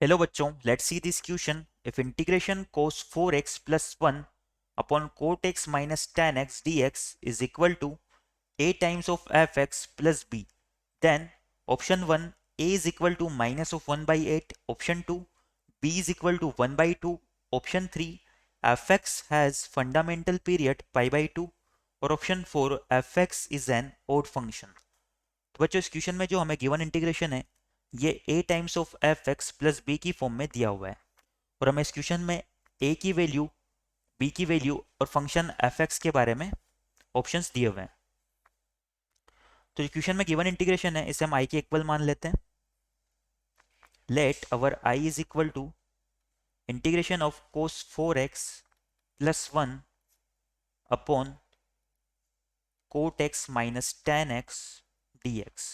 Hello बच्चों, let's see this question. If integration cos 4x plus 1 upon cot x minus tan x dx is equal to a times of fx plus b, then option 1 a is equal to minus of 1 by 8, option 2 b is equal to 1 by 2, option 3 fx has fundamental period pi by 2 और option 4 fx is an odd function। तो बच्चों इस question में जो हमें given integration है ये a times of F X plus B की फॉर्म में दिया हुआ है और हमें इस क्वेश्चन में a की वैल्यू, b की वैल्यू और फंक्शन एफ एक्स के बारे में ऑप्शंस दिए हुए हैं। तो जो क्वेश्चन में गिवन इंटीग्रेशन है इसे हम i के इक्वल मान लेते हैं। Let our i is equal to integration of cos 4x plus 1 upon cot X minus ten X D X.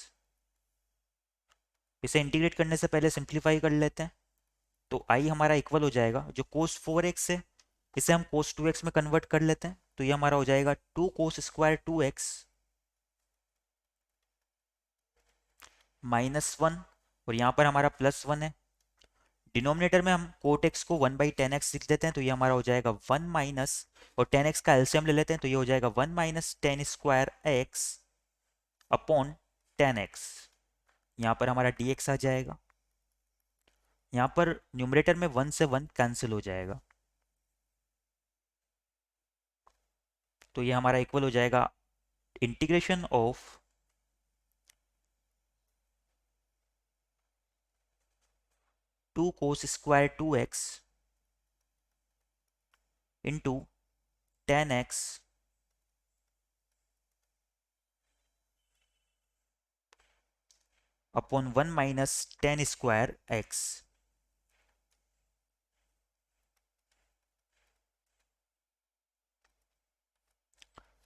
इसे इंटीग्रेट करने से पहले सिंप्लीफाई कर लेते हैं। तो i हमारा इक्वल हो जाएगा, जो कोस 4x है इसे हम कोस 2x में कन्वर्ट कर लेते हैं। तो ये हमारा हो जाएगा 2 कोस स्क्वायर 2x माइनस 1 और यहाँ पर हमारा प्लस 1 है। डिनोमिनेटर में हम कोट एक्स को 1 बाई टेन एक्स लिख देते हैं। तो ये हमारा हो जाएगा 1 माइनस, और टेन एक्स का एलसीएम ले लेते हैं तो ये हो जाएगा 1 minus ten square x upon ten x. यहाँ पर हमारा डी एक्स आ जाएगा। यहाँ पर न्यूमरेटर में 1 से 1 कैंसिल हो जाएगा। तो ये हमारा इक्वल हो जाएगा integration of 2 cos square 2x into ten x upon 1 minus ten square x.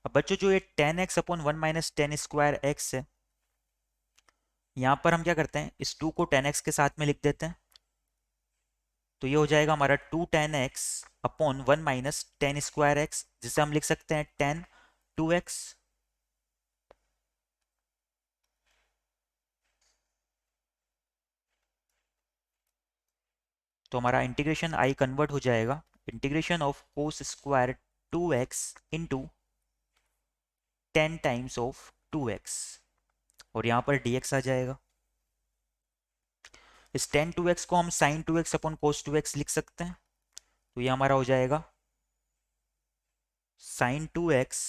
अब बच्चों जो ये ten x upon 1 minus ten square x है, यहाँ पर हम क्या करते हैं, इस 2 को टेन एक्स के साथ में लिख देते हैं। तो ये हो जाएगा हमारा 2 ten x upon 1 minus ten square x, जिसे हम लिख सकते हैं टेन 2x। तो हमारा इंटीग्रेशन आई कन्वर्ट हो जाएगा integration of cos square 2x into ten times of 2x, और यहाँ पर dx आ जाएगा। इस टेन टू एक्स को हम साइन 2x अपॉन कोस 2x लिख सकते हैं। तो ये हमारा हो जाएगा sign 2x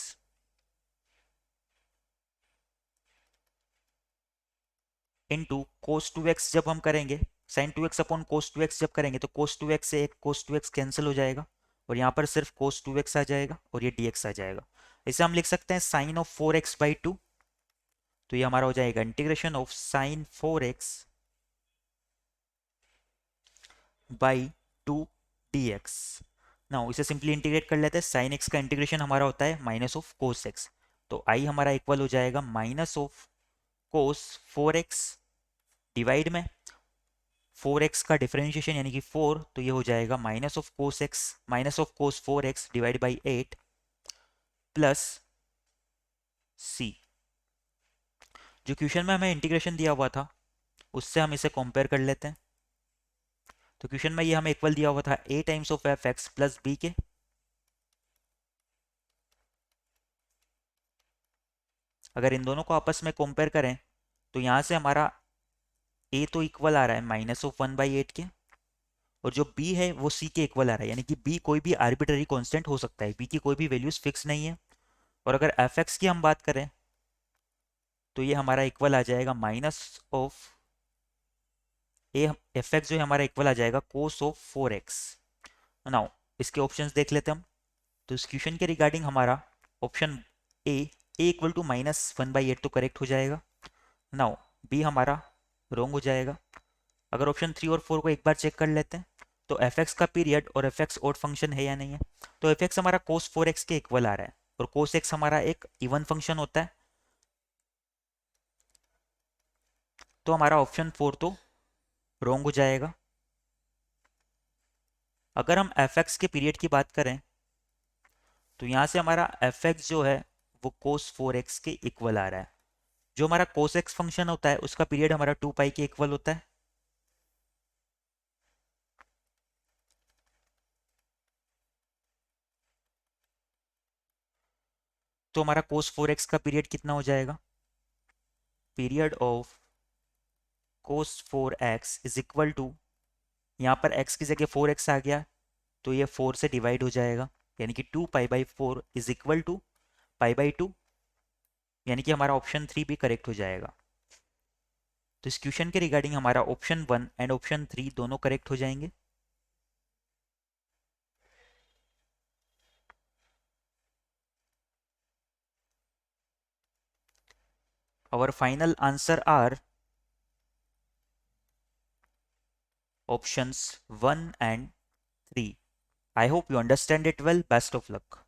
into cos 2x। जब हम करेंगे साइन 2x अपॉन कोस 2x जब करेंगे तो कोस 2x से एक कोस 2x कैंसिल हो जाएगा और यहाँ पर सिर्फ कोस 2x आ जाएगा और ये dx आ जाएगा। इसे हम लिख सकते हैं साइन ऑफ 4x बाई 2। तो ये हमारा हो जाएगा integration of sine 4x by 2 dx। Now इसे सिंपली इंटीग्रेट कर लेते हैं। साइन x का इंटीग्रेशन हमारा होता है माइनस ऑफ कोस x। तो i हमारा इक्वल हो जाएगा minus of cos 4x divide में 4x का डिफरेंशिएशन यानी कि 4, तो ये हो जाएगा minus of cos x minus of cos 4x divide by 8 plus c। जो क्वेश्चन में हमें इंटीग्रेशन दिया हुआ था उससे हम इसे कंपेयर कर लेते हैं। तो क्वेश्चन में ये हमें इक्वल दिया हुआ था a times of F X plus B के। अगर इन दोनों को आपस में कंपेयर करें तो यहाँ से हमारा a तो इक्वल आ रहा है माइनस ऑफ 1 बाई 8 के, और जो b है वो c के इक्वल आ रहा है, यानी कि b कोई भी आर्बिट्ररी कांस्टेंट हो सकता है, b की कोई भी वैल्यूज फिक्स नहीं है। और अगर एफ एक्स की हम बात करें तो ये हमारा इक्वल आ जाएगा minus of A F x, जो है हमारा इक्वल आ जाएगा कोस ऑफ 4x। नाउ इसके ऑप्शंस देख लेते हैं हम। तो इस क्वेश्चन के रिगार्डिंग हमारा option A equal to minus 1/8 तो करेक्ट हो जाएगा। नाउ बी हमारा रॉन्ग हो जाएगा। अगर ऑप्शन 3 और 4 को एक बार चेक कर लेते हैं तो एफ एक्स का पीरियड और एफ एक्स ऑड फंक्शन है या नहीं है। तो एफ एक्स हमारा कोस 4x के इक्वल आ रहा है और कोस एक्स हमारा एक इवन फंक्शन होता है। तो हमारा ऑप्शन 4 तो रॉन्ग हो जाएगा। अगर हम एफ एक्स के पीरियड की बात करें तो यहाँ से हमारा एफ एक्स जो है वो कोस 4x के इक्वल आ रहा है। जो हमारा कोस एक्स फंक्शन होता है उसका पीरियड हमारा 2 पाई के इक्वल होता है। तो हमारा cos 4x का पीरियड कितना हो जाएगा? Period of cos 4x is equal to, यहाँ पर x की जगह 4x आ गया तो ये 4 से डिवाइड हो जाएगा, यानी कि 2 pi by 4 is equal to pi by 2, यानी कि हमारा ऑप्शन 3 भी करेक्ट हो जाएगा। तो इस क्वेश्चन के रिगार्डिंग हमारा ऑप्शन 1 एंड ऑप्शन 3 दोनों करेक्ट हो जाएंगे। Our final answer are options 1 and 3. I hope you understand it well. Best of luck.